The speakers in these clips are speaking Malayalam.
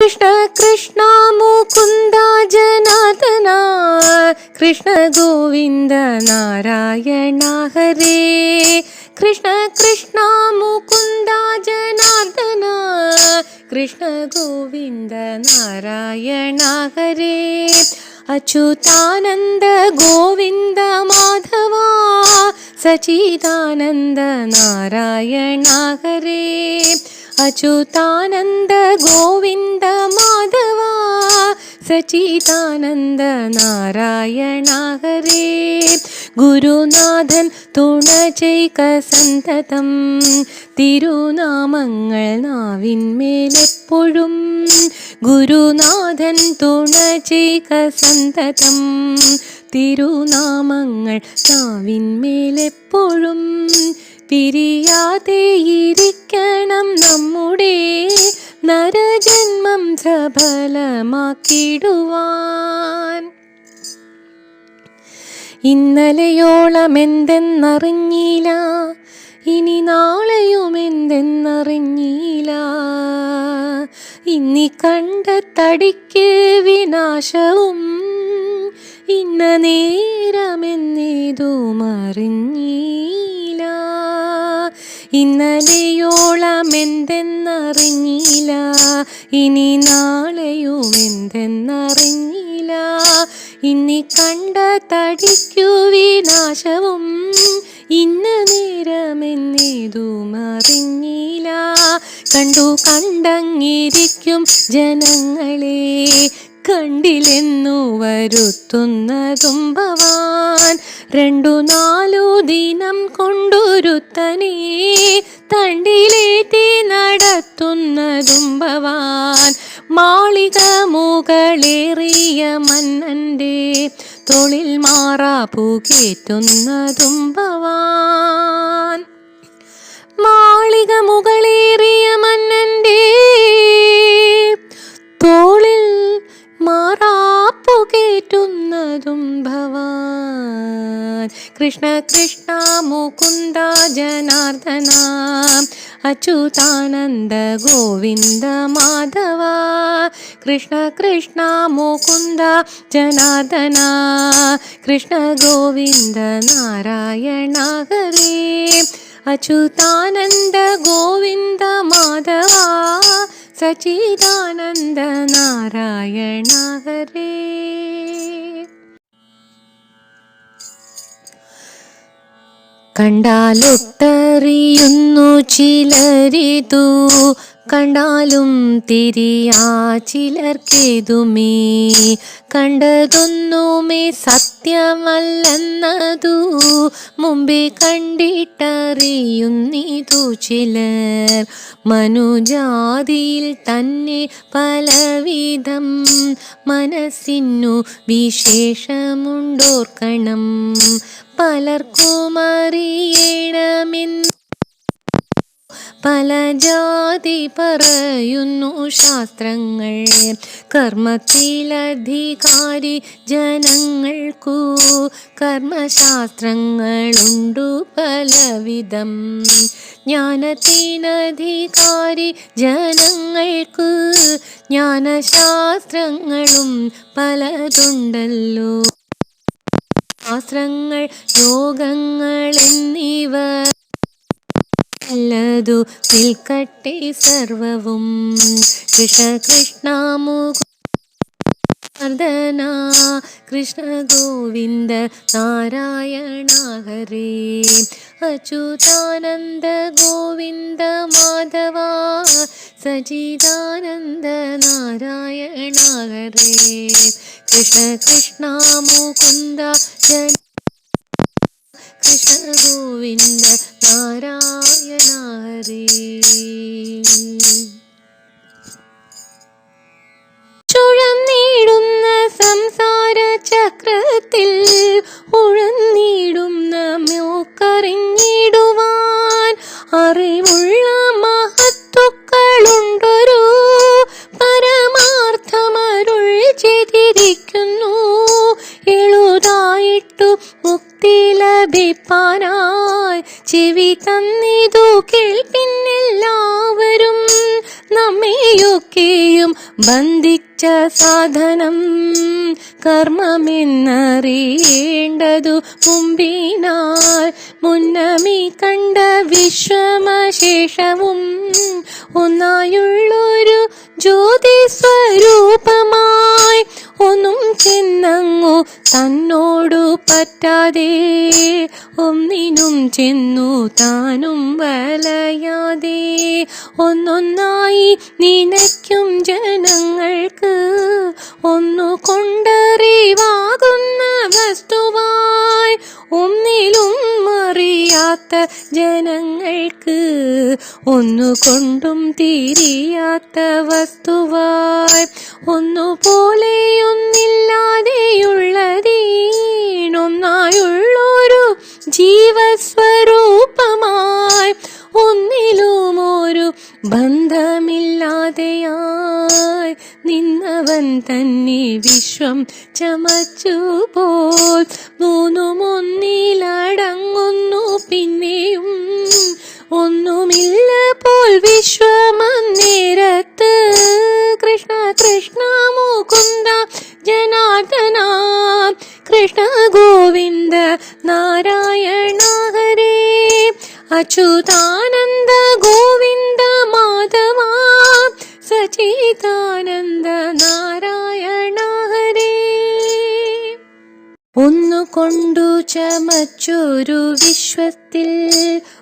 കൃഷ്ണ കൃഷ്ണ മുകുന്ദ ജനാർദ്ദന കൃഷ്ണ ഗോവിന്ദ നാരായണ ഹരേ. കൃഷ്ണ കൃഷ്ണ മുകുന്ദ ജനാർദ്ദന കൃഷ്ണ ഗോവിന്ദ നാരായണ ഹരേ. അച്യുതാനന്ദ ഗോവിന്ദ മാധവ സച്ചിദാനന്ദ നാരായണ ഹരേ. അച്യുതാനന്ദ ഗോവിന്ദ മാധവ സച്ചിദാനന്ദ നാരായണ ഹരേ. ഗുരുനാഥൻ തുണ ചെയ്ക സന്തതം തിരുനാമങ്ങൾ നാവിന്മേലെപ്പോഴും. ഗുരുനാഥൻ തുണ ചെയ്ക സന്തതം തിരുനാമങ്ങൾ നാവിന്മേലെപ്പോഴും. പിരിയാതെ ഇരിക്കണം നമ്മുടെ നരജന്മം സഫലമാക്കിടുവാൻ. ഇന്നലെയോളം എന്തെന്നറിഞ്ഞില്ല, ഇനി നാളെയും എന്തെന്നറിഞ്ഞില്ല. ഇന്നി കണ്ട തടിക്ക് വിനാശവും ഇന്ന നേരമെന്നേതും അറിഞ്ഞില്ല. ഇന്നലെയോളം എന്തെന്നറിഞ്ഞില്ല, ഇനി നാളെയും എന്തെന്നറിഞ്ഞില്ല. ഇന്നി കണ്ട തടിക്കു വിനാശവും ഇന്ന നേരമെന്നേതും അറിഞ്ഞില്ല. കണ്ടു കണ്ടങ്ങിരിക്കും ജനങ്ങളെ കണ്ടില്ലെന്നു വരുത്തുന്നതും ഭവാൻ. 2-4 ദിനം കൊണ്ടൊരുത്തനെ തണ്ടിലേറ്റി നടത്തുന്നതും ഭവാൻ. മാളിക മുകളേറിയ മന്നന്റെ തൊളിൽ മാറാപ്പു കേറ്റുന്നതും ഭവാൻ. മാളിക മുകളേറിയ മന്നന്റെ തോളിൽ മാറാപ്പു കേറ്റുന്നതും ഭവാൻ. കൃഷ്ണ കൃഷ്ണ മുകുന്ദ ജനാർദ്ദന അച്യുതാനന്ദ ഗോവിന്ദ മാധവ. കൃഷ്ണ കൃഷ്ണ മുകുന്ദ ജനാർദ്ദന കൃഷ്ണ ഗോവിന്ദ നാരായണ ഹരേ. അച്യുതാനന്ദ ഗോവിന്ദ മാധവ സച്ചിദാനന്ദ നാരായണ ഹരേ. കണ്ടാലൊട്ടറിയുന്നു ചിലരിതു, കണ്ടാലും തിരിയാ ചിലർക്കേതുമേ. കണ്ടതൊന്നുമേ സത്യമല്ലെന്നതു മുമ്പേ കണ്ടിട്ടറിയുന്നിതു ചിലർ. മനുജാതിയിൽ തന്നെ പലവിധം മനസ്സിനു വിശേഷമുണ്ടോർക്കണം. പലർക്കും അറിയണമെന്ന് പല ജാതി പറയുന്നു ശാസ്ത്രങ്ങൾ. കർമ്മത്തിലധികാരി ജനങ്ങൾക്കു കർമ്മശാസ്ത്രങ്ങളുണ്ടു പലവിധം. ജ്ഞാനത്തിനധികാരി ജനങ്ങൾക്കു ജ്ഞാനശാസ്ത്രങ്ങളും പലതുണ്ടല്ലോ. ശാസ്ത്രങ്ങൾ യോഗങ്ങൾ എന്നിവ നല്ലതു നിൽക്കട്ടെ സർവവും. കൃഷ്ണ കൃഷ്ണ മുകുന്ദ കൃഷ്ണ ഗോവിന്ദ നാരായണ ഹരേ. അച്യുതാനന്ദ ഗോവിന്ദ മാധവ സച്ചിദാനന്ദ നാരായണ ഹരേ. കൃഷ്ണ കൃഷ്ണ മുകുന്ദ കൃഷ്ണ ഗോവിന്ദ നാരായണ ഹരേ. ചുഴന്നിടുന്ന സംസാര ചക്രത്തിൽ ഉഴന്നിടുന്ന മൂക്കറിഞ്ഞിടുവാൻ അറിവുള്ള മഹത്തുക്കളുണ്ടൊരു പരമാർത്ഥമരുൾ ചെയ്തിരിക്കുന്നു. എളുതായിട്ടു മുക്തി ലഭിപ്പാനായി ചെവി തന്നിതു കേൾപ്പിന്നെല്ലാവരും. നമ്മെയൊക്കെയും ബന്ധിച്ച സാധനം കർമ്മമെന്നറിയേണ്ടതു മുമ്പിനാൽ മുന്നമീ കണ്ട വിശ്വമശേഷവും ഒന്നായുള്ളൊരു ജ്യോതിസ്വരൂപമായി ഒന്നും ചെന്നങ്ങു തന്നോടു പറ്റാതെ ഒന്നിനും ചെന്നു താനും വലയാതെ ഒന്നൊന്നായി നിനയ്ക്കും ജനങ്ങൾക്ക് ഒന്നുകൊണ്ടറിവാകുന്ന വസ്തുവായി ഒന്നിലും അറിയാത്ത ജനങ്ങൾക്ക് ഒന്നുകൊണ്ടും തിരിയാത്ത വസ്തുവായി ഒന്നുപോലെയൊന്നില്ലാതെയുള്ളതീനൊന്നായുള്ളൊരു ജീവസ്വരൂപമായി ഒന്നിലുമൊരു ബന്ധമില്ലാതെയായി നിന്നവൻ തന്നെ വിശ്വം ചമച്ചുപോൽ മൂന്നുമൊന്നിലടങ്ങുന്നു പിന്നെയും ഒന്നുമില്ല പോൽ വിശ്വമന്നേരത്ത് കൃഷ്ണ കൃഷ്ണ മുകുന്ദ ജനാർദ്ദന കൃഷ്ണ ഗോവിന്ദ നാരായണ ഹരേ അച്യുതാനന്ദ ഗോവിന്ദ മാധവ സച്ചിദാനന്ദ നാരായണ ഹരേ. ഒന്നുകൊണ്ടു ചമച്ചൊരു വിശ്വത്തിൽ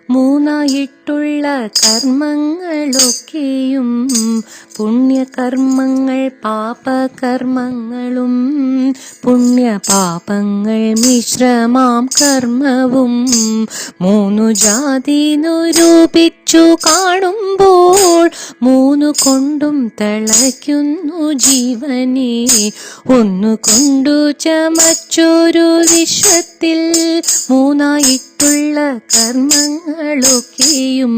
മൂന്നായിട്ടുള്ള കർമ്മങ്ങളൊക്കെയും പുണ്യകർമ്മങ്ങൾ പാപകർമ്മങ്ങളും പുണ്യപാപങ്ങൾ മിശ്രമാം കർമ്മവും മൂന്നു ജാതി നിരൂപിച്ചു കാണുമ്പോൾ മൂന്നു കൊണ്ടും തളയ്ക്കുന്നു ജീവനെ ഒന്നുകൊണ്ടു ചമച്ചൊരു വിശ്വത്തിൽ മൂന്നായിട്ടുള്ള കർമ്മങ്ങളൊക്കെയും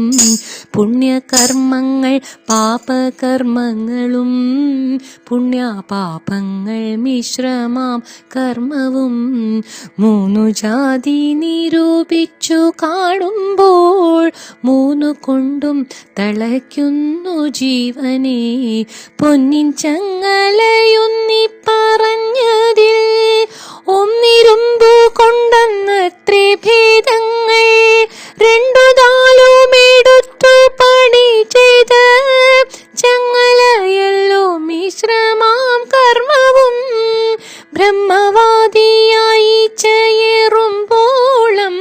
പുണ്യകർമ്മങ്ങൾ പാപകർമ്മങ്ങളും പുണ്യപാപങ്ങൾ മിശ്രമാം കർമ്മവും മൂന്നു ജാതി നിരൂപിച്ചു കാണുമ്പോൾ മൂന്നു കൊണ്ടും തളയ്ക്കുന്നു ജീവനെ പൊന്നിൻ ചങ്ങലയുന്നി പറഞ്ഞതിൽ ഒന്നിരുമ്പു കൊണ്ടെന്നത്രേ ഭേദങ്ങൾ രണ്ടു നാലുമെടുത്തു പണി ചെയ്ത ചങ്ങലയല്ലോ മിശ്രമാം കർമ്മവും ബ്രഹ്മവാദിയായി ചേറുമ്പോളം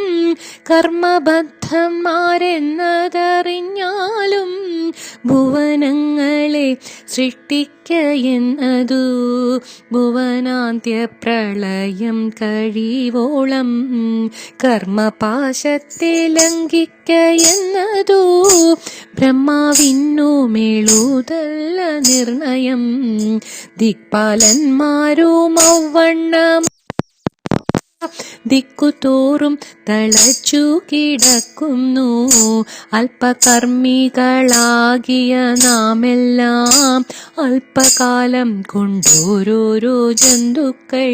കർമ്മബദ്ധന്മാരെന്നതറിഞ്ഞാലും ഭുവനങ്ങളെ സൃഷ്ടിക്കയെന്നതു ഭുവനാന്ത്യപ്രളയം കഴിവോളം കർമ്മപാശത്തെ ലംഘിക്കയെന്നതു ബ്രഹ്മാവിന്നു മേളുതല്ല നിർണയം ദിക്പാലന്മാരും ഔവണ്ണം ദിക്കുതോറും തളച്ചു കിടക്കുന്നു അല്പകർമ്മികളാകിയ നാമെല്ലാം അല്പകാലം കൊണ്ടോരോരോ ജന്തുക്കൾ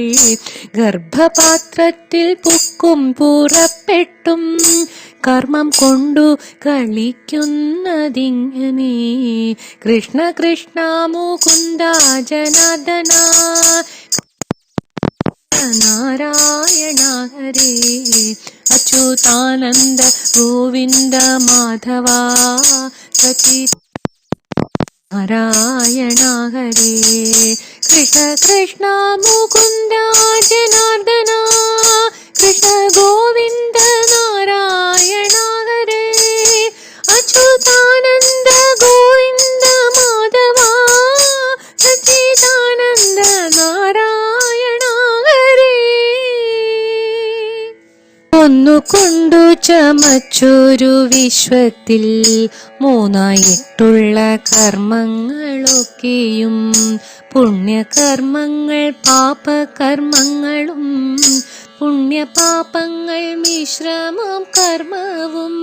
ഗർഭപാത്രത്തിൽ പൊക്കും പുറപ്പെട്ടും കർമ്മം കൊണ്ടു കളിക്കുന്നതിങ്ങനെ കൃഷ്ണ കൃഷ്ണ മുകുന്ദ ജനാർദ്ദന നാരായണ ഹരേ അച്യുതാനന്ദ ഗോവിന്ദ മാധവ സച്ചിദാനന്ദ നാരായണ ഹരേ കൃഷ്ണ കൃഷ്ണ മുകുന്ദ ജനാർദ്ദന കൃഷ്ണ ഗോവിന്ദ നാരായണ ഹരേ അച്യുതാനന്ദ ഗോവിന്ദ മാധവ സച്ചിദാനന്ദ നാരായണ ഹരേ. ഒന്നുകൊണ്ടു ചമച്ചൊരു വിശ്വത്തിൽ മൂന്നായിട്ടുള്ള കർമ്മങ്ങളൊക്കെയും പുണ്യകർമ്മങ്ങൾ പാപകർമ്മങ്ങളും പുണ്യപാപങ്ങൾ മിശ്രമം കർമ്മവും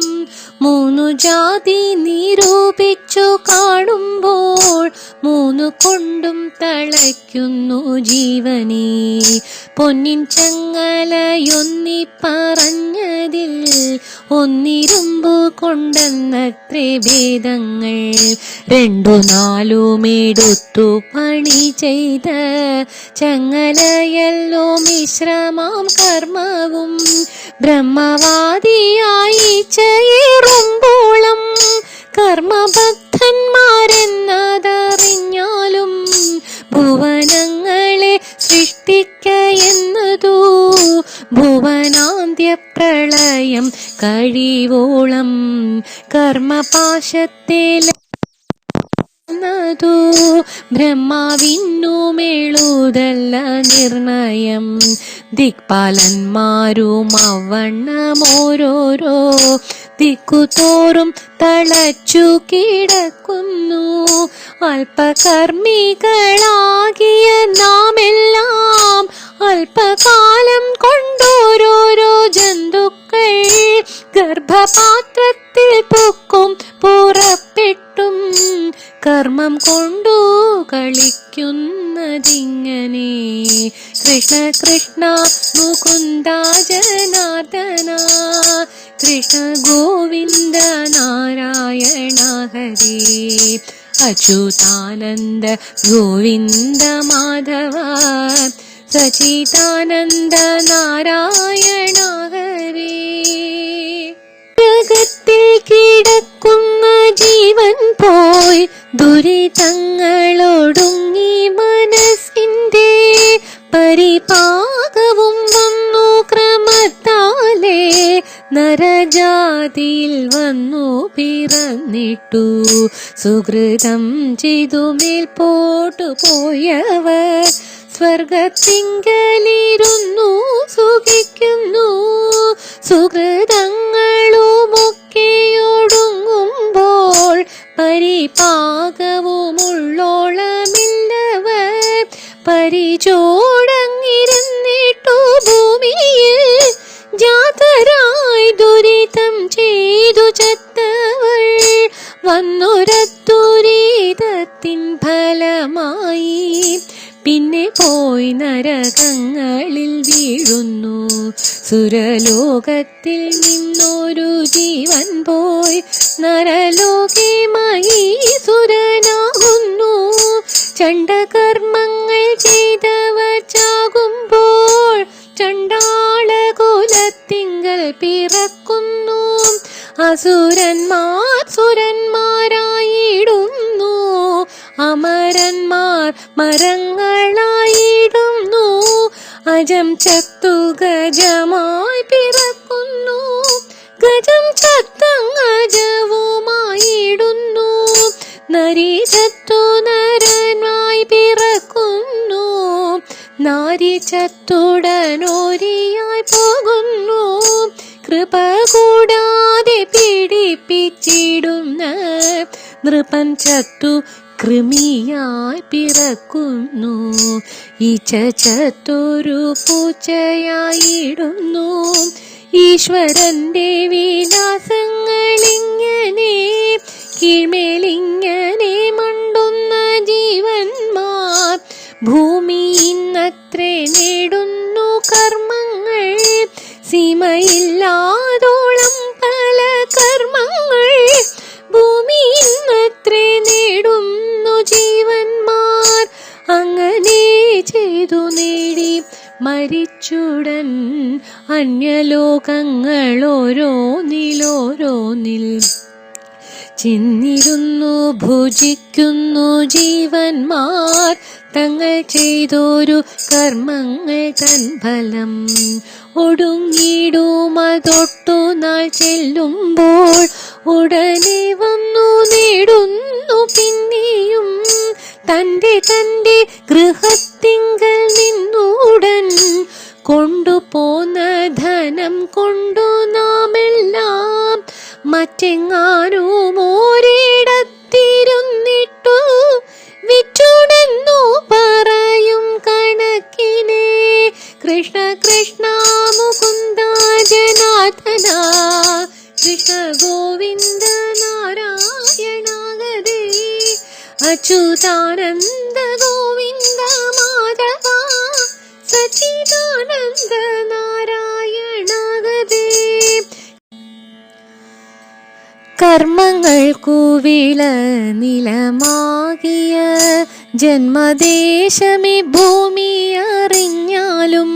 മൂന്നു ജാതി നിരൂപിച്ചു കാണുമ്പോൾ മൂന്നു കൊണ്ടും തളയ്ക്കുന്നു ജീവനെ. പൊന്നിൻ ചങ്ങലയൊന്നി പറഞ്ഞതിൽ ഒന്നിരുമ്പു കൊണ്ടെന്നത്രേ ഭേദങ്ങൾ. രണ്ടു നാലുമെടുത്തു പണി ചെയ്ത ചങ്ങലയല്ലോ മിശ്രമാം കർമ്മവും. ബ്രഹ്മവാദിയായി ചേറുമ്പോളം കർമ്മബദ്ധന്മാരെന്നതറിഞ്ഞാലും ഭുവനങ്ങളെ സൃഷ്ടിക്ക എന്നതു ഭുവനാന്ത്യപ്രളയം കഴിവോളം കർമ്മപാശത്തിൽ ബ്രഹ്മാവിന്നു മേളുതല്ല നിർണയം. ദിക്പാലന്മാരും അവണ്ണമോരോരോ ദിക്കുതോറും തളച്ചു കിടക്കുന്നു. അല്പകർമ്മികളാകിയ നാമെല്ലാം അല്പകാലം കൊണ്ടോരോരോ ജന്തുക്കൾ ഗർഭപാത്രത്തിൽ പൊക്കും പുറപ്പെട്ടും കർമ്മം കൊണ്ടു കളിക്കുന്നതിങ്ങനെ. കൃഷ്ണ കൃഷ്ണ മുകുന്ദ ജനാർദ്ദന കൃഷ്ണ ഗോവിന്ദ നാരായണ ഹരേ. അച്യുതാനന്ദ ഗോവിന്ദ മാധവ സച്ചിദാനന്ദ നാരായണ ഹരേ. ജഗത്തിൽ കിടക്കുന്ന ജീവൻ പോയി ദുരിതങ്ങളൊടുങ്ങി മനസ്സിന്റെ പരിപാകവും വന്നു ക്രമത്താലേ നരജാതിയിൽ വന്നു പിറന്നിട്ടു. സുഹൃതം ചെയ്തു മേൽപോട്ടു പോയവർ സ്വർഗത്തിങ്കലിരുന്നു സുഖിക്കുന്നു. സുഹൃതങ്ങളുമൊക്കെയൊടുങ്ങുമ്പോൾ പരിപാകവുമുള്ളോളമില്ലവർ പരിചോടങ്ങിരുന്നിട്ടു ഭൂമിയിൽ ജാതരായി ദുരിതം ചെയ്തു ചത്തവൾ വന്നൊരത്തുരിതത്തിൻ ഫലമായി പിന്നെ പോയി നരകങ്ങളിൽ വീഴുന്നു. സുരലോകത്തിൽ നിന്നൊരു ജീവൻ പോയി നരലോകമായി സുരനാകുന്നു. ചണ്ഡകർമ്മങ്ങൾ ചെയ്തവർ ചാകുമ്പോൾ ചണ്ഡാളകുലത്തിങ്കൽ പിറക്കുന്നു. അസുരന്മാർ സുരന്മാരായിടുന്നു. അമരന്മാർ മരങ്ങളായിടുന്നു. അജം ചത്തു ഗജമായി പിറക്കുന്നു. ഗജം ചത്തങ്ങജവുമായിടുന്നു. നരി ചത്തു നരനായി പിറക്കുന്നു. നാരി ചത്തുടനോരിയായി പോകുന്നു. കൃപ കൂടാതെ പീഡിപ്പിച്ചിടുന്ന നൃപൻ ചത്തു കൃമിയായി പിറക്കുന്നു. ഈച്ച ചത്തൊരു പൂച്ചയായിടുന്നു. ഈശ്വരന്റെ വിലാസങ്ങളിങ്ങനെ കീഴ്മേലിങ്ങനെ മണ്ടുന്ന ജീവന്മാർ ഭൂമി ഇന്നത്രേ നേടുന്നു കർമ്മങ്ങൾ. സീമയില്ലാതോളം പല കർമ്മങ്ങൾ ഭൂമി ഇന്നത്രേ നേടുന്നു ജീവന്മാർ. അങ്ങനെ ചെയ്തു നേടി മരിച്ചുടൻ അന്യലോകങ്ങളോരോന്നിലോരോന്നിൽ ചെന്നിരുന്നു ഭുജിക്കുന്നു ജീവന്മാർ. തങ്ങൾ ചെയ്തൊരു കർമ്മങ്ങൾ തൻ ഫലം ഒടുങ്ങിടുമതൊട്ടു നാൾ ചെല്ലുമ്പോൾ ഉടനെ വന്നു നേടുന്നു പിന്നെയും തന്റെ തന്റെ ഗൃഹത്തിങ്കൽ നിന്നുടൻ കൊണ്ടുപോന്ന ധനം കൊണ്ടു നാമെല്ലാം മറ്റെങ്ങാനും ഒരിടത്തിരുന്നിട്ടു വിറ്റുടെന്നു പറയും കണക്കിനെ. കൃഷ്ണ കൃഷ്ണ അച്യുതാനന്ദ ഗോവിന്ദ മാധവ സച്ചിദാനന്ദ നാരായണ ഗതേ. കർമ്മങ്ങൾക്കു വിള നിലമാകിയ ജന്മദേശമി ഭൂമി അറിഞ്ഞാലും,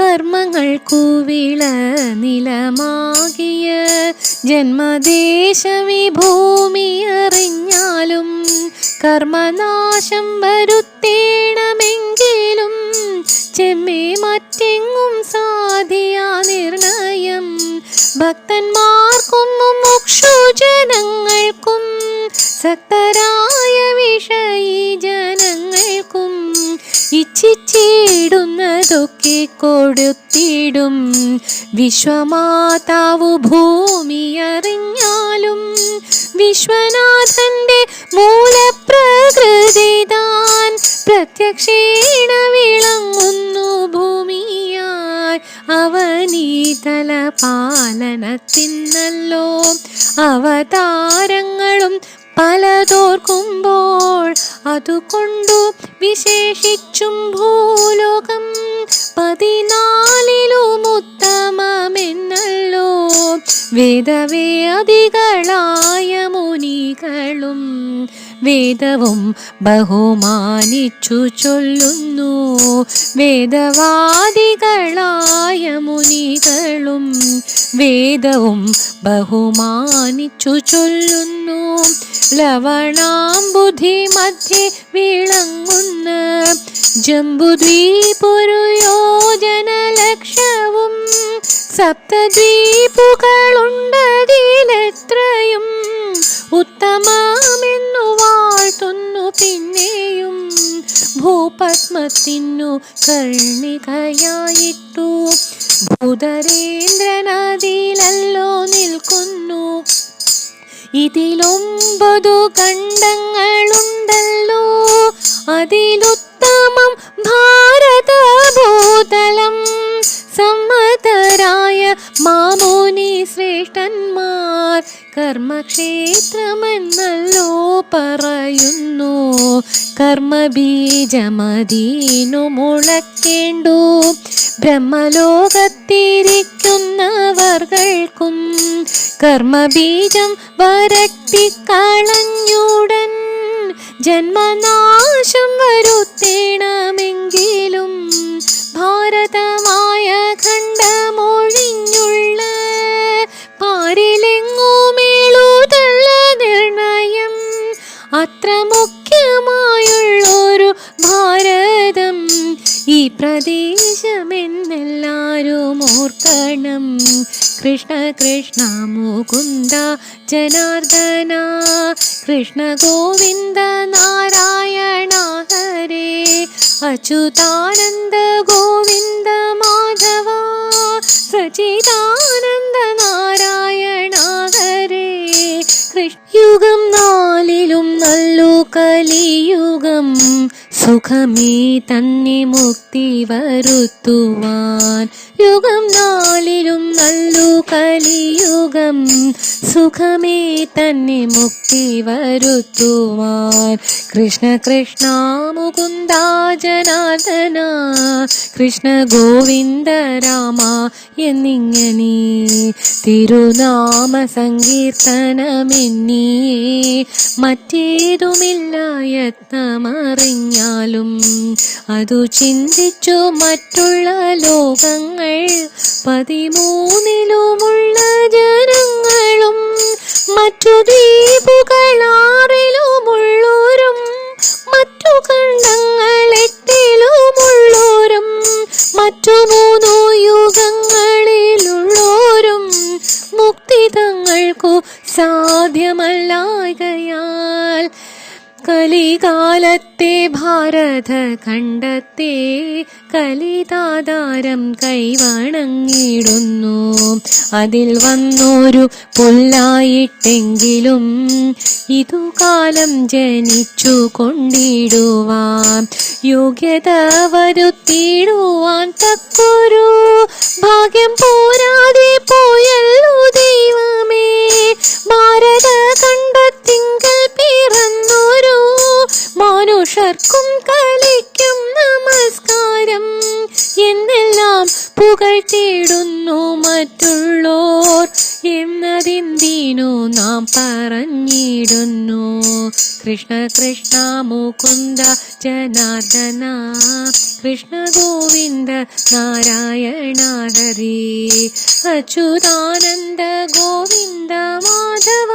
കർമ്മങ്ങൾക്കു വിള നിലമാകിയ ജന്മദേശമി ഭൂമി അറിഞ്ഞാലും, കർമ്മനാശം വരുത്തേണമെങ്കിലും ചെമ്മേ മറ്റെങ്ങും സാധിയാ നിർണയം. ഭക്തന്മാർക്കും മുക്ഷുജനങ്ങൾക്കും സക്തരായ വിഷയീ ജനങ്ങൾക്കും ഇച്ഛിച്ചിടുന്നതൊക്കെ കൊടുത്തിടും വിശ്വമാതാവു ഭൂമി അറിഞ്ഞാലും, വിശ്വനാഥന്റെ മൂലപ്രകൃതി താൻ പ്രത്യക്ഷേണ വിളങ്ങുന്നു ഭൂമിയായി. അവനീതല പാലനത്തിന്നല്ലോ അവതാരങ്ങളും പലതോർക്കുമ്പോൾ, അതുകൊണ്ടു വിശേഷിച്ചും ഭൂലോകം 14 ഉത്തമമെന്നല്ലോ വേദവേദികളായ മുനികളും. വേദവും ബഹുമാനിച്ചു ചൊല്ലുന്നു വേദവാദികളായ മുനികളും. വേദവും ബഹുമാനിച്ചു ചൊല്ലുന്നു ലവണാംബുധി മധ്യേ വിളങ്ങുന്ന ജംബുദ്വീപൊരു യോജനലക്ഷവും സപ്തദ്വീപുകളുണ്ടതിലെത്രയും ഉത്തമമെന്നു വാഴ്ത്തുന്നു പിന്നെയും. ഭൂപത്മത്തിനു കർണികയായിട്ടു ഭൂധരേന്ദ്രനദിയിലല്ലോ നിൽക്കുന്നു. ഇതിലൊമ്പതു ഖണ്ഡങ്ങളുണ്ടല്ലോ, അതിലുത്തമം ഭാരതഭൂതലം. സമ്മതരായ മാമുനി ശ്രേഷ്ഠന്മാർ കർമ്മക്ഷേത്രമെന്നല്ലോ പറയുന്നു. കർമ്മബീജമതീനു മുളക്കേണ്ടു ബ്രഹ്മലോകത്തിരിക്കുന്നവർകൾക്കും. കർമ്മബീജം വരട്ടിക്കളഞ്ഞുടൻ ജന്മനാശം വരുത്തേണമെങ്കിലും, ഭാരതമായ ഖണ്ഡമൊഴിഞ്ഞുള്ള പാരിലെങ്ങുമേളുതല്ല നിർണയം. അത്ര മുഖ്യമായുള്ളൊരു ഭാരതം ഈ പ്രദേശമെന്നെല്ലാരും ഓർക്കണം. കൃഷ്ണ കൃഷ്ണ മുകുന്ദ ജനാർദ്ദന, കൃഷ്ണ ഗോവിന്ദ നാരായണ ഹരേ. അച്യുതാനന്ദ ഗോവിന്ദ മാധവ സച്ചിദാനന്ദ നാരായണ ഹരേ. യുഗം 4 നല്ലു കലിയുഗം, സുഖമേ തന്നെ മുക്തി വരുത്തുവാൻ. യുഗം 4 നല്ലു കലിയുഗം, സുഖമേ തന്നെ മുക്തി വരുത്തുവാൻ. കൃഷ്ണ കൃഷ്ണ മുകുന്ദ ജനാർദ്ദന, കൃഷ്ണ ഗോവിന്ദ രാമ എന്നിങ്ങനെ തിരുനാമ സങ്കീർത്തനമെന്നിയേ മറ്റേതുമില്ല യത്നമറിഞ്ഞാലും. അതു ചിന്തിച്ചു മറ്റുള്ള ലോകങ്ങൾ 13 ജനങ്ങളും, മറ്റു ദ്വീപുകൾ 6 മറ്റു ഖണ്ഡങ്ങൾ 8 മറ്റു 3 യുഗങ്ങളിലുള്ളോരും മുക്തി തങ്ങൾക്കു സാധ്യമല്ലായകയാൽ, കലികാലത്തെ ഭാരത ഖണ്ഡത്തെ കലിതാധാരം കൈവണങ്ങിടുന്നു. അതിൽ വന്നൊരു പുല്ലായിട്ടെങ്കിലും ഇതുകാലം ജനിച്ചു കൊണ്ടിടുവാൻ, യോഗ്യത വരുത്തിടുവാൻ തക്കൊരു ഭാഗ്യം പോരാതെ പോയല്ലോ ദൈവമേ. ഭാരത ഖണ്ഡത്തിങ്കൽ പിറന്നൊരു പുരുഷർക്കും കലയ്ക്കും നമസ്കാരം എന്നെല്ലാം പുകഴ്ത്തിയിടുന്നു മറ്റുള്ളോർ എന്നതിന്തിനു നാം പറഞ്ഞിടുന്നു. കൃഷ്ണ കൃഷ്ണ മുകുന്ദ ജനാർദ്ദന കൃഷ്ണ ഗോവിന്ദ നാരായണ ഹരി അച്യുതാനന്ദ ഗോവിന്ദ മാധവ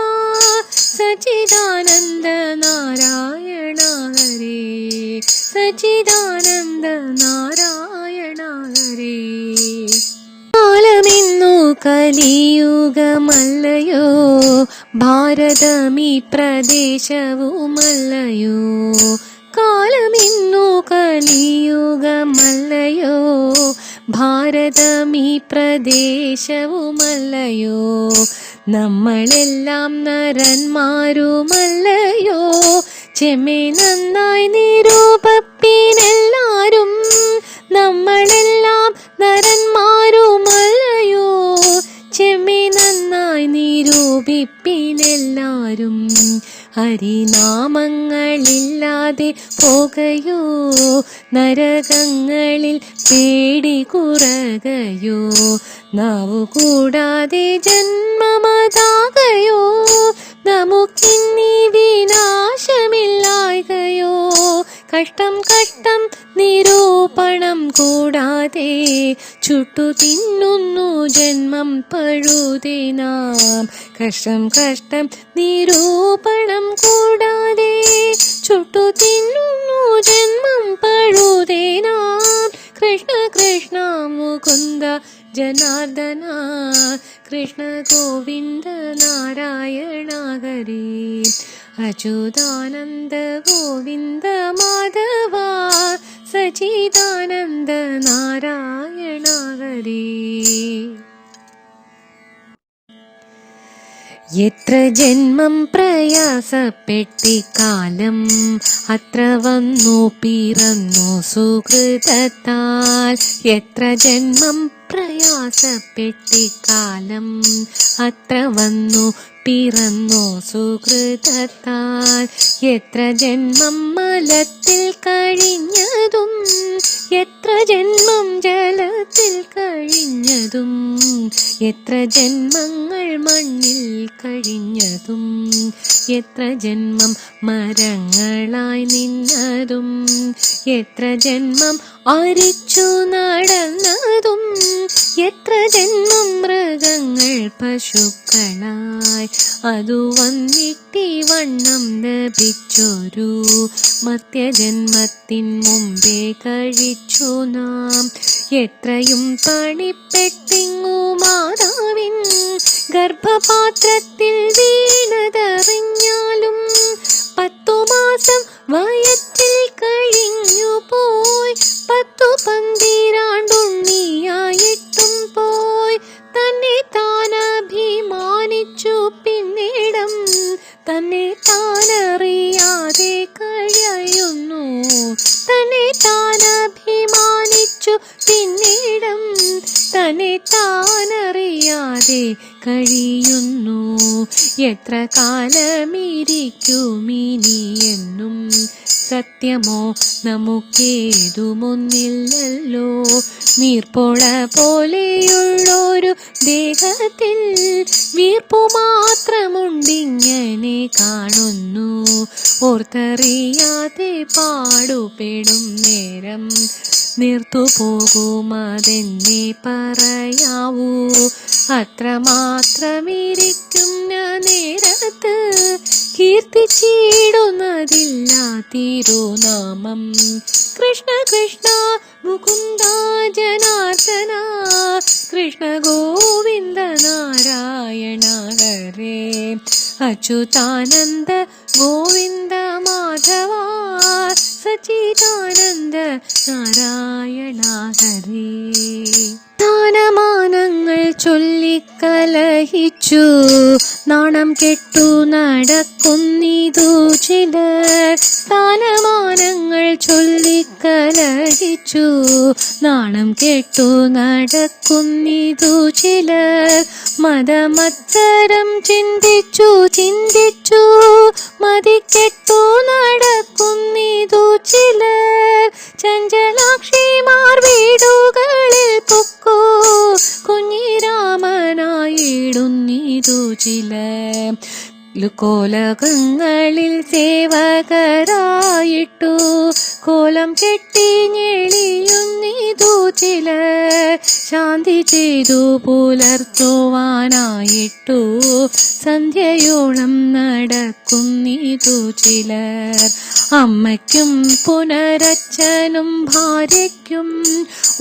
സച്ചിദാനന്ദ നാരായണ ഹരി സച്ചിദാനന്ദ നാരായണ ഹരി. കാലമിന്നു കലിയുഗമല്ലയോ, ഭാരതമീ പ്രദേശവുമല്ലയോ. കാലമിന്നു കലിയുഗമല്ലയോ, ഭാരതമീ പ്രദേശവുമല്ലയോ. നമ്മളെല്ലാം നരന്മാരുമല്ലയോ, ചെമ്മേ നന്നായി നിരൂപപ്പിനെല്ലാരും. നമ്മളെല്ലാം നരന്മാരുമല്ലയോ, ചെമ്മേ നന്നായി നിരൂപിപ്പിനെല്ലാരും. ഹരിനാമങ്ങളില്ലാതെ പോകയോ, നരകങ്ങളിൽ പേടി കുറകയോ. നാവു കൂടാതെ ജന്മമതാകയോ, നമുക്കിന്നീ വിനാശമില്ലായകയോ. കഷ്ടം കഷ്ടം നിരൂപണം കൂടാതെ ചുട്ടു തിന്നുന്നു ജന്മം പഴുതേ നാം. കഷ്ടം കഷ്ടം നിരൂപണം കൂടാതെ ചുട്ടു തിന്നുന്നു ജന്മം പഴുതേ നാം. കൃഷ്ണ കൃഷ്ണ മുകുന്ദ ജനാർദ്ദന കൃഷ്ണ ഗോവിന്ദ നാരായണ ഹരി അച്യുതാനന്ദ ഗോവിന്ദ മാധവ സച്ചിദാനന്ദ നാരായണ ഹരി. എത്ര ജന്മം പ്രയാസപ്പെട്ടിക്കാലം അത്ര വന്നു പിറന്നു സുകൃതത്താൽ. എത്ര ജന്മം പ്രയാസപ്പെട്ടിക്കാലം അത്ര വന്നു പിറന്നു സുകൃതത്താൽ. എത്ര ജന്മം മലത്തിൽ കഴിഞ്ഞതും എത്ര ജന്മം ജലത്തിൽ കഴിഞ്ഞതും. എത്ര ജന്മങ്ങൾ മണ്ണിൽ കഴിഞ്ഞതും എത്ര ജന്മം മരങ്ങളായി നിന്നതും. എത്ര ജന്മം അരിച്ചു നടന്നതും എത്ര ജന്മം മൃഗങ്ങൾ പശുക്കളായി. അതു വന്നിട്ടി വണ്ണം ലഭിച്ചൊരു മർത്യജന്മത്തിൻ മുമ്പേ കഴിച്ചു നാം. എത്രയും പണിപ്പെട്ടിങ്ങു മാതാവിൻ ഗർഭപാത്രത്തിൽ വീണതറിഞ്ഞാലും 10 മാസം വയറ്റിൽ കഴിഞ്ഞു പോയി. 10-12 പോയി. തന്നെ താനഭിമാനിച്ചു പിന്നീടം തന്നെ താനറിയാതെ കഴിയുന്നു. തന്നെ താനഭിമാനിച്ചു പിന്നീടം തന്നെ താനറിയാതെ കഴിയുന്നു. എത്ര കാലമിരിക്കുമിനിയെന്നും സത്യമോ നമുക്കേതുമൊന്നില്ലല്ലോ. നീർപ്പോള പോലെയുള്ളൊരു ദേഹത്തിൽ വീർപ്പു മാത്രമുണ്ടിങ്ങനെ കാണുന്നു. ഓർത്തറിയാതെ പാടുപെടും നേരം നിർത്തുപോകുമതെന്നെ പറയാവൂ. അത്രമാത്രമിരിക്കുന്ന നേരത്ത് കീർത്തിച്ചിടുന്നതില്ല തിരുനാമം. കൃഷ്ണ കൃഷ്ണ മുകുന്ദ ജനാർദ്ദന കൃഷ്ണ ഗോവിന്ദ നാരായണ ഹരേ അച്യുതാനന്ദ ഗോവിന്ദ മാധവ സച്ചിദാനന്ദ നാരായണ ഹരേ. സ്ഥാനമാനങ്ങൾ ചൊല്ലിക്കലഹിച്ചു നാണം കെട്ടു നടക്കുന്നിതു ചിലർ. സ്ഥാനമാനങ്ങൾ ചൊല്ലിക്കലഹിച്ചു നാണം കെട്ടു നടക്കുന്നിതു ചിലർ. മതമത്സരം ചിന്തിച്ചു ചിന്തിച്ചു മതിക്കെട്ടു നടക്കുന്നിതു ചിലർ. ചഞ്ചലാക്ഷിമാർ വീടുകളിൽ പൊക്കോ കുഞ്ഞിരാമനായിടുന്നിതു ചിലർ. കോലകങ്ങളിൽ സേവകരായിട്ടു കോലം കെട്ടി ഞെളിയുന്നിതു ചിലർ. ശാന്തി ചെയ്തു പുലർത്തുവാനായിട്ടു സന്ധ്യയോളം നടക്കുന്നിതു ചിലർ. അമ്മയ്ക്കും പുനരച്ഛനും ഭാര്യയ്ക്കും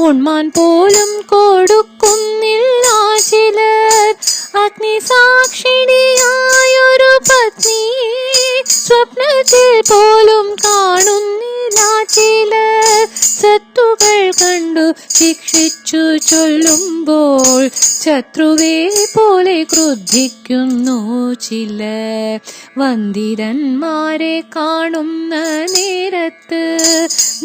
ഉണ്മാൻ പോലും കൊടുക്കുന്നില്ല ചിലർ. അഗ്നിസാക്ഷിണിയായൊരു പത്നിയെ സ്വപ്നത്തിൽ പോലും കാണുന്നില്ല ചിലർ. ശത്രുക്കൾ കണ്ടു ശിക്ഷിച്ചു ചൊല്ലുമ്പോൾ ശത്രുവെ പോലെ ക്രുദ്ധിക്കുന്നു ചിലർ. വന്ദിരന്മാരെ കാണുന്ന നേരത്ത്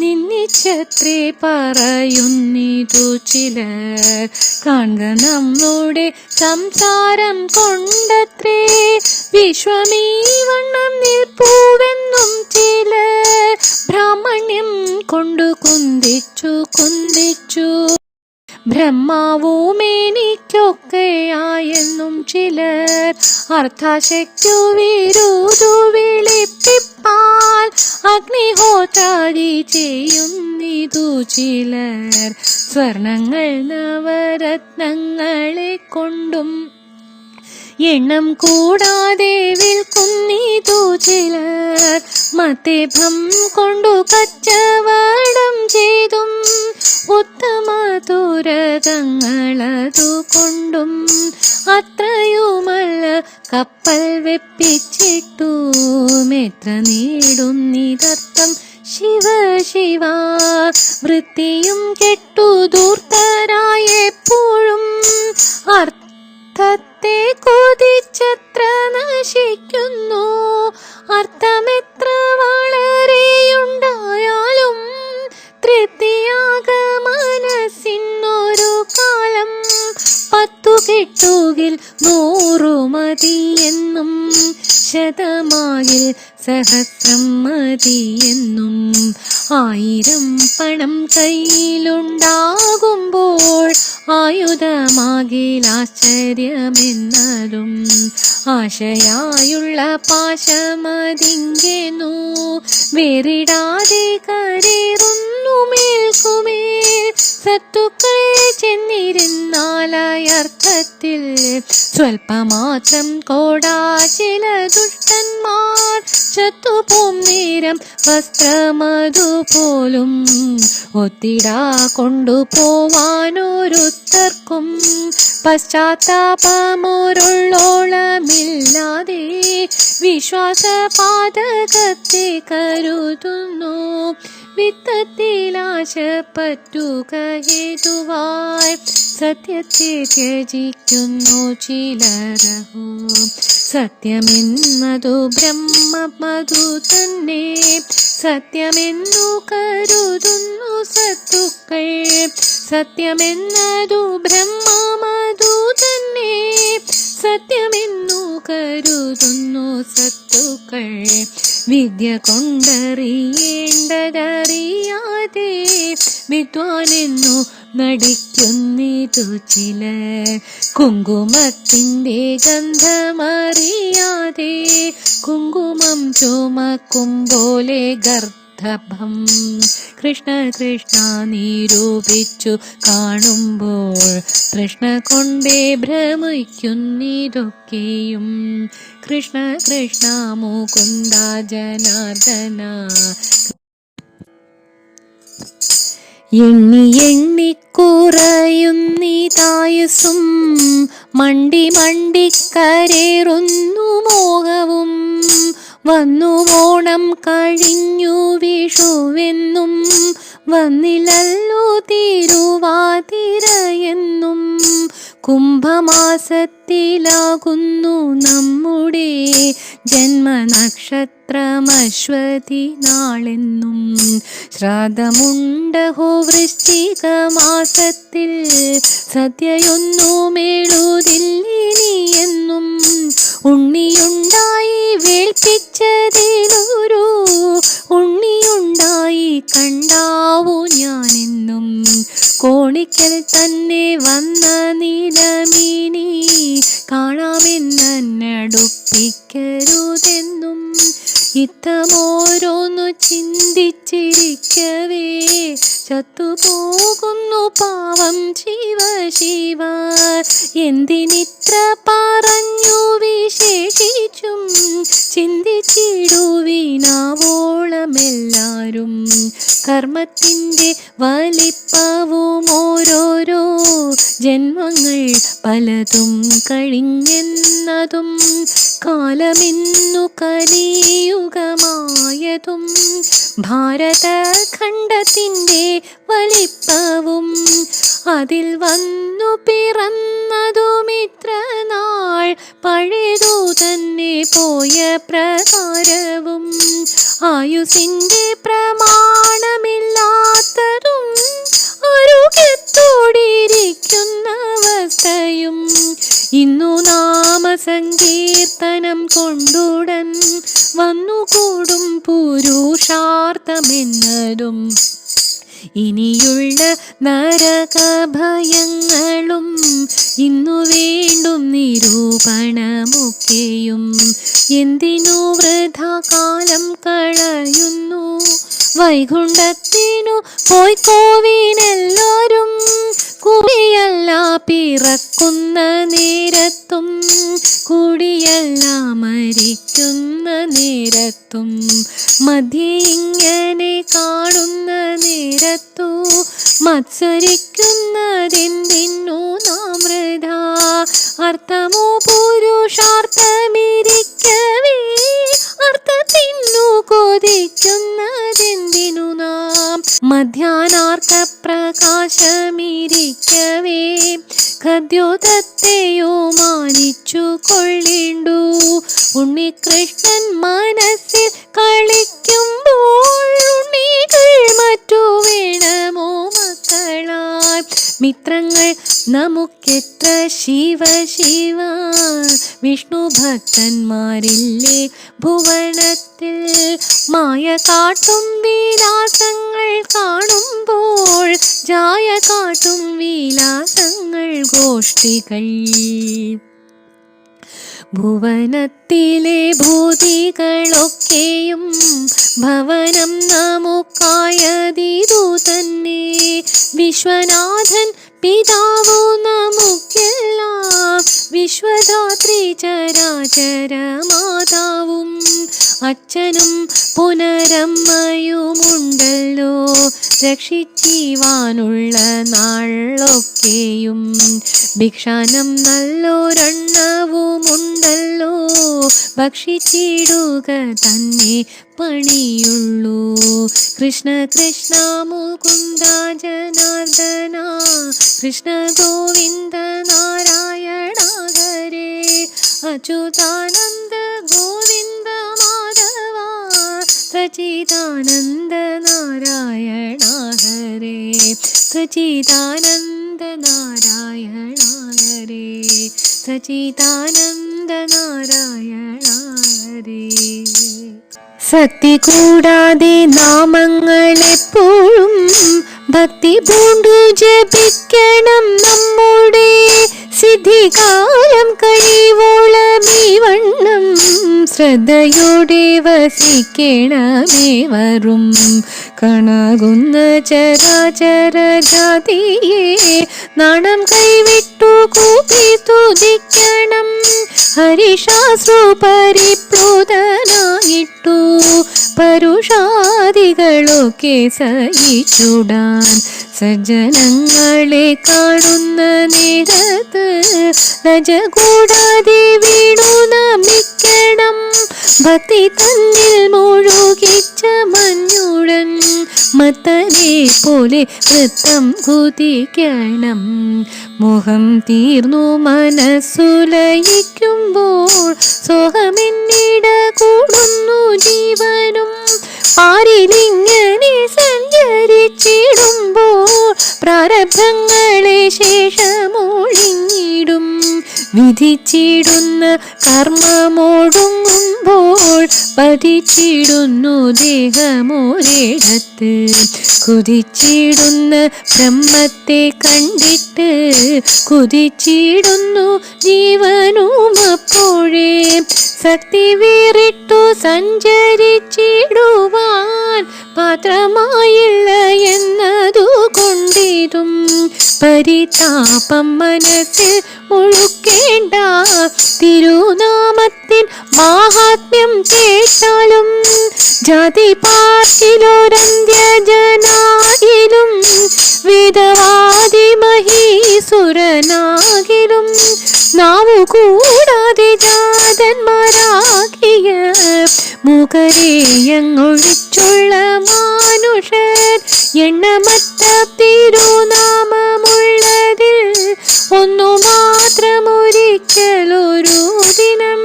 നിന്നിച്ചത്രേ പറയുന്നിതു ചിലർ. കാണുക നമ്മുടെ സംസാരം കൊണ്ടത്രേ വിശ്വമീ വണ്ണം നിൽപ്പുവെന്നും ചിലർ. ബ്രാഹ്മണ്യം കൊണ്ടു കുന്തിച്ചു കുന്തിച്ചു ബ്രഹ്മാവുമെനിക്കൊക്കെയായെന്നും ചിലർ. അർത്ഥാശയ്ക്കു വിരുദു വിളിപ്പിപ്പാൻ അഗ്നിഹോത്രാദി ചെയ്യുന്നിതു ചിലർ. സ്വർണങ്ങൾ നവരത്നങ്ങളെ കൊണ്ടും എണ്ണം കൂടാതെ വിൽക്കുന്നിതു ചിലർ. മത്തേഭം കൊണ്ടു കച്ചവടം ചെയ്തും ഉത്തമ തുരകങ്ങളതു കൊണ്ടും അത്രയുമല്ല കപ്പൽ വെപ്പിച്ചിട്ടും എത്ര നേടുന്നിതർത്ഥം ശിവ ശിവ. വൃത്തിയും കെട്ടു ധൂർത്തരായെപ്പോഴും അർത്ഥത്തെ കൊതിച്ചത്ര നശിക്കുന്നു. അർത്ഥമെത്ര വളരെയുണ്ടായാലും തൃപ്തിയാക മനസ്സിനൊരു കാലം. 10 കെട്ടുകിൽ 100 മതിയെന്നും ശതമായിൽ സഹസ്രം മതിയെന്നും. 1000 പണം കയ്യിലുണ്ടാകുമ്പോൾ ആയുധമാകിലാശ്ചര്യമെന്നതും. ആശയായുള്ള പാശമതിങ്കെന്നു വേറിടാതെ കരേറുന്നു മേൽക്കുമേൽ. സത്തുക്കൾ ചെന്നിരുന്നാലയർത്ഥത്തിൽ സ്വൽപ്പമാത്രം കോടാ ചില ദുഷ്ടന്മാർ ചത്തുപോം നേരം വസ്ത്രമതുപോലും ഒത്തിടാ കൊണ്ടുപോവാനൊരുത്തർക്കും പശ്ചാത്താപമൊരുള്ളോളമില്ലാതെ വിശ്വാസപാതകത്തെ കരുതുന്നു. വിത്തത്തിലാശപ്പറ്റുക ഹേതുവായി സത്യത്തെ ത്യജിക്കുന്നു ചിലരഹോ. സത്യമെന്നതു ബ്രഹ്മമതു തന്നെ സത്യമെന്നു കരുതുന്നു സത്തുക്കൾ. സത്യമെന്നതു ബ്രഹ്മമതു തന്നെ സത്യമെന്നു കരുതുന്നു സത്തുക്കൾ. വിദ്യ കൊണ്ടറിയേണ്ടതറിയാതെ വിദ്വാനെന്നു നടിക്കുന്നിതു ചിലർ. കുങ്കുമത്തിൻ്റെ ഗന്ധമറിയാതെ കുങ്കുമം ചുമക്കും പോലെ ഗർദ്ധഭം. കൃഷ്ണ കൃഷ്ണ നിരൂപിച്ചു കാണുമ്പോൾ കൃഷ്ണ കൊണ്ടേ ഭ്രമിക്കുന്നിതൊക്കെയും. കൃഷ്ണ കൃഷ്ണ മുകുന്ദ ജനാർദ്ദന. എണ്ണി എണ്ണിക്കുറയുന്നിതായുസും മണ്ടി മണ്ടിക്കരേറുന്നു മോഹവും. വന്നു ഓണം കഴിഞ്ഞു വിഷുവെന്നും വന്നില്ലല്ലോ തിരുവാതിരയെന്നും. കുംഭമാസത്തിലാകുന്നു നമ്മുടെ ജന്മനക്ഷത്രമശ്വതി നാളെന്നും. ശ്രാദ്ധമുണ്ടഹോ വൃശ്ചിക മാസത്തിൽ സദ്യയൊന്നുമെഴുതില്ലിനിയെന്നും. ഉണ്ണിയുണ്ടായി വേൾപ്പിച്ചതിലൊരു ഉണ്ണിയുണ്ടായി കണ്ടാവൂ ഞാനെന്നും. കോണിക്കൽ തന്നെ വന്ന നീലമീനി കാണാമെന്നടുപ്പിക്കരുതെന്നും. ഇത്തമോരോന്നു ചിന്തിച്ചിരിക്കവേ ചത്തുപോകുന്നു പാവം ശിവ ശിവ. എന്തിനിത്ര പറഞ്ഞു വിശേഷിച്ചും ചിന്തിച്ചിടുവിനാവോളമെല്ലാരും. കർമ്മത്തിൻ്റെ വലിപ്പവും ഓരോരോ ജന്മങ്ങൾ പലതും കഴിഞ്ഞെന്നതും കാലമിന്നു കലിയുഗമായതും ഭാരതഖണ്ഡത്തിൻ്റെ വലിപ്പവും അതിൽ വന്നു പിറന്നതുമിത്ര നാൾ പഴയതു തന്നെ പോയ പ്രകാരവും ആയുസിൻ്റെ പ്രമാണമില്ലാത്തതും ആരോഗ്യത്തോടിരിക്കുന്ന അവസ്ഥയും ഇന്നു നാമസങ്കീർത്തനം കൊണ്ടുടൻ വന്നുകൂടും പുരുഷാർത്ഥമെന്നതും ഇനിയുള്ള നരകഭയങ്ങളും ഇന്നു വേണ്ടും നിരൂപണമൊക്കെയും. എന്തിനു വൃഥാകാലം കളയുന്നു വൈകുണ്ഠത്തിനു പോയിക്കോവിനെല്ലാരും. കുടിയല്ല പിറക്കുന്ന നേരത്തും കുടിയല്ല മരിക്കുന്ന നേരത്തും മധ്യേ ഇങ്ങനെ കാണുന്ന നേരത്തു മത്സരിക്കുന്നതെന്തിനു നാം വൃഥാ. അർത്ഥമോ പുരുഷാർത്ഥമിരിക്കവേ അർത്ഥത്തിനു കൊതിക്കുന്നതെന്തിനു നാം. മധ്യാനാർക്ക പ്രകാശമിരിക്കവേ ഖദ്യോതത്തെയോ മാനിച്ചു കൊള്ളിണ്ടു. ഉണ്ണികൃഷ്ണൻ മനസ്സിൽ കളിക്കുമ്പോൾ ഉണ്ണികൾ മറ്റു വേണമോ മക്കളാൽ. മിത്രങ്ങൾ നമുക്കെത്ര ശിവ ശിവ. വിഷ്ണു ഭക്തന്മാരില്ലേ ഭുവനത്തിൽ. മായ കാട്ടും വിലാസങ്ങൾ കാണുമ്പോൾ ജായ കാട്ടും വിലാസങ്ങൾ ഗോഷ്ഠികൾ. ഭുവനത്തിലെ ഭൂതികളൊക്കെയും ഭവനം നമുക്കായതിതു തന്നെ. വിശ്വനാഥൻ പിതാവു നമുക്കെല്ലാം വിശ്വധാത്രി ചരാചര മാതാവും. അച്ഛനും പുനരമ്മയുമുണ്ടല്ലോ രക്ഷിച്ചീവാനുള്ള നാളൊക്കെയും. ഭിക്ഷാനം നല്ലൊരെണ്ണവുമുണ്ടല്ലോ ഭക്ഷിച്ചിടുക തന്നെ പണിയുള്ളൂ. കൃഷ്ണ കൃഷ്ണ മുകുന്ദ ജനാർദ്ദന കൃഷ്ണ ഗോവിന്ദ നാരായണ ഹരേ. അച്യുതാനന്ദ ഗോവിന്ദ മാധവ സച്ചിദാനന്ദ നാരായണ ഹരേ. സച്ചിദാനന്ദ നാരായണ ഹരേ. സച്ചിദാനന്ദ നാരായണ ഹരേ. ശക്തി കൂടാതെ നാമങ്ങളെപ്പോഴും ഭക്തി പൂണ്ടു ജപിക്കണം നമ്മുടെ. സിദ്ധികാലം കഴിവോളമീ വണ്ണം ശ്രദ്ധയോടെ വസിക്കണമേവരും. കണകുന്ന ചരാചര ജാതിയെ നാണം കൈവിട്ടു കൂപ്പി തുതിക്കണം. ഹരിശാസ്ത്രു പരിപ്ലൂതനായിട്ടു പരുഷാദികളൊക്കെ സഹിച്ചുടാൻ സജ്ജനങ്ങളെ കാണുന്ന നേരത്ത് ലജ കൂടാതെ വീണു നമിക്കണം. ഭക്തി തന്നിൽ മുഴുകിച്ച മഞ്ഞുടൻ മത്തനെ പോലെ നൃത്തം കുതിക്കണം. മോഹം തീർന്നു മനസ്സുലയിക്കുമ്പോൾ സോഹമെന്നിട കൂടുന്നു ജീവനും. പാരിലിങ്ങനെ സഞ്ചരിച്ചിടുമ്പോൾ പ്രാരബ്ധങ്ങളെ ശേഷമൊഴിഞ്ഞിടും. വിധിച്ചിടുന്ന കർമ്മമൊടുങ്ങുമ്പോൾ പതിച്ചിടുന്നു ദേഹമൊരിടത്ത്. കുതിച്ചിടുന്ന ബ്രഹ്മത്തെ കണ്ടിട്ട് കുതിച്ചിടുന്നു ജീവനും അപ്പോഴേ. ശക്തി വേറിട്ടു സഞ്ചരിച്ചിടുവാൻ പാത്രമായില്ല എന്നതു കൊണ്ടിരും പരിതാപം മനസ്സിൽ മുഴുക്കേണ്ട. തിരുനാമത്തിൻ മാഹാത്മ്യം കേട്ടാലും ജാതി പാർട്ടിലൊരന്ത്യജനായിലും വേദവാദി മഹീസുരനാകിലും നാവു കൂടാതെ ജാതന്മാരാകിയ മുഖരേയങ്ങൊഴിച്ചുള്ള മാനുഷർ എണ്ണമറ്റ തിരുനാമമുള്ളതിൽ ഒന്നു മാത്രമൊരിക്കലൊരു ദിനം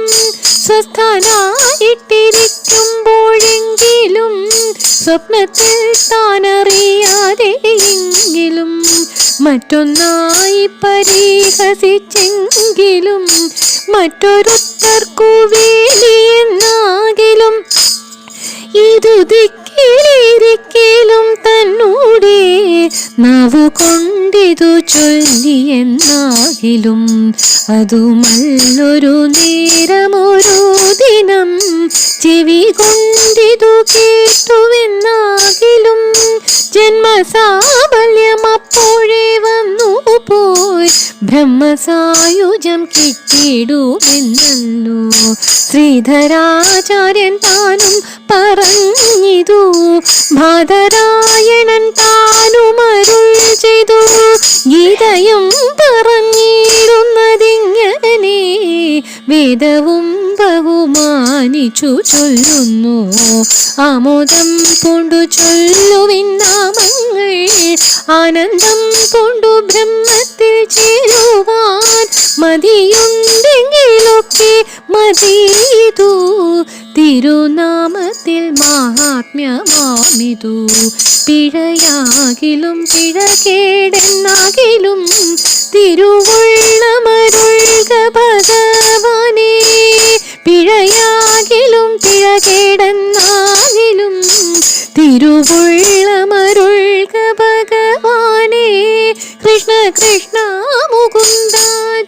സ്വസ്ഥാനായിട്ടിരിക്കുമ്പോഴെങ്കിലും സ്വപ്നത്തിൽ താനറിയാതെയെങ്കിലും മറ്റൊന്നായി പരിഹസിച്ചെങ്കിലും മറ്റൊരുത്തർക്കു വേലിയെന്നാകിലും ഇതു ദിക്കിലിരിക്കലും തന്നൂടെ നാവു കൊണ്ടിതു ചൊല്ലിയെന്നാകിലും അതുമല്ലൊരു നേരമൊരു ദിനം ചെവി കൊണ്ടിതു കേട്ടുവെന്നാകിലും ജന്മസാഫല്യം അപ്പോഴേ വന്നു പോയി ബ്രഹ്മസായുജം കിട്ടിയിടുമെന്നല്ലോ ശ്രീധരാചാര്യൻ താനും പറഞ്ഞിതു. ബാദരായണൻ താനും അരുൾ ചെയ്തു. ഗീതയും പറഞ്ഞിടുന്നതിങ്ങനെ വേദവും ബഹുമാനിച്ചു ചൊല്ലുന്നു. ആമോദം കൊണ്ടു ചൊല്ലുവിൻ നാമങ്ങൾ ആനന്ദം കൊണ്ടു ബ്രഹ്മത്തിൽ ചേരുവാൻ മതിയുണ്ടെങ്കിലൊക്കെ മതിയിതു തിരുനാമത്തിൽ മാഹാത്മ്യമാമിതു. പിഴയാകിലും പിഴകേടെന്നാകിലും തിരുവുള്ളമരുൾക ഭഗവാനേ. പിഴയാകിലും പിഴകേടെന്നാകിലും തിരുവുള്ളമരുൾക ഭഗവാനേ. കൃഷ്ണ കൃഷ്ണ മുകുന്ദ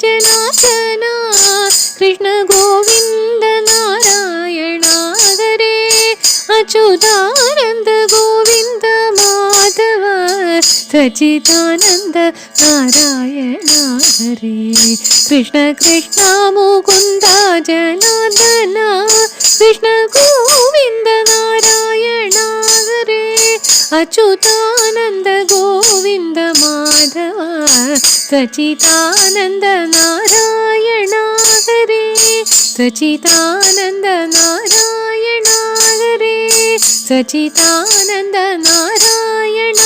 ജനാർദ്ദന കൃഷ്ണ ഗോവിന്ദ നാരായണ ഹരേ. അച്യുതാനന്ദ ഗോവിന്ദ മാധവ സച്ചിദാനന്ദ നാരായണ ഹരേ. കൃഷ്ണ കൃഷ്ണ മുകുന്ദ ജനാർദ്ദന കൃഷ്ണ ഗോവിന്ദ നാരായണ ഹരേ. അച്യുതാനന്ദ ഗോവിന്ദ മാധവ സച്ചിദാനന്ദ നാരായണ ഹരേ. സച്ചിദാനന്ദ നാരായണ ഹരേ. സച്ചിദാനന്ദ നാരായണ